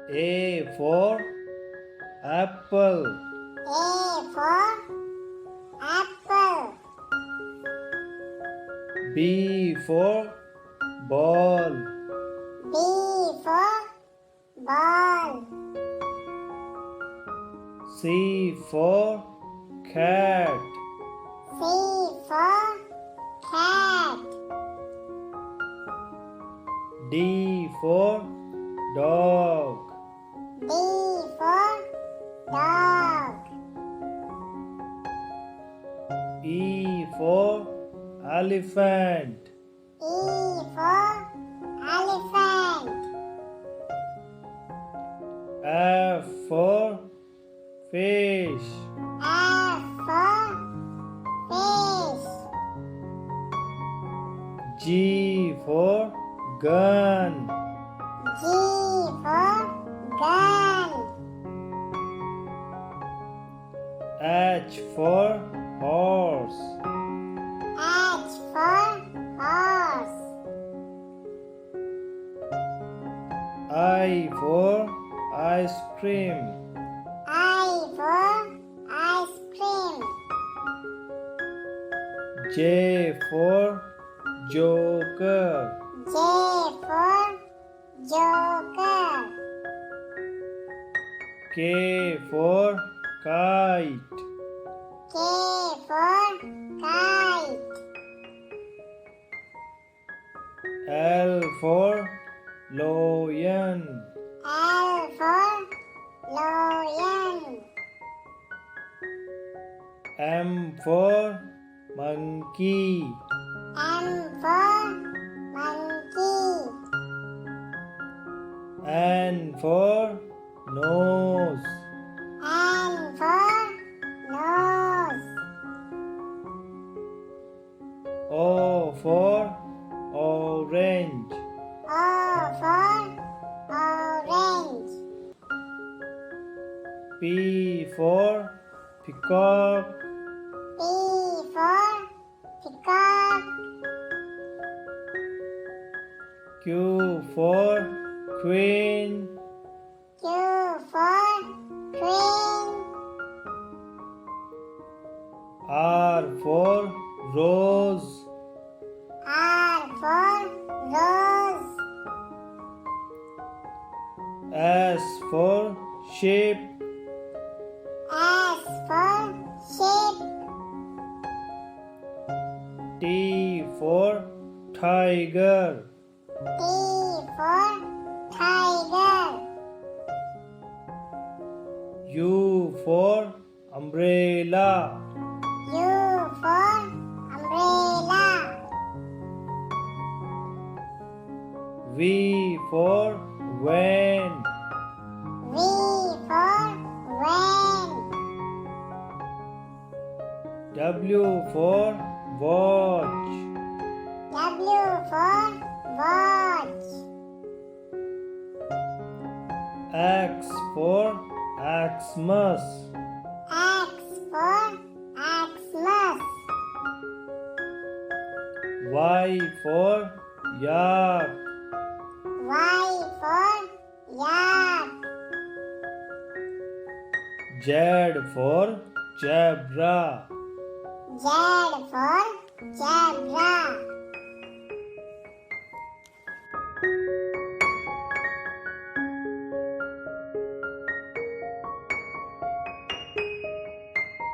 A for apple. A for apple. B for ball. B for ball. C for cat. C for cat. D for dog. D for dog. E for elephant. E for elephant. F for fish. F for fish. G for gun. G for gun. H for horse. H for horse. I for ice cream. I for ice cream. J for joker. J for joker. K for kite. K for kite. L for lion. L for lion. M for monkey. M for monkey. N for nose. N for nose. O for orange. O for orange. P for peacock. P for peacock. Q for queen. Q for queen. R for rose. R for rose. S for sheep. S for sheep. T for tiger. T for tiger. U for umbrella. U for umbrella. V for van. V for van. W for watch. W for watch. X for Xmas. X for Xmas. Y for yak. Y for yak. Z for zebra. Z for zebra.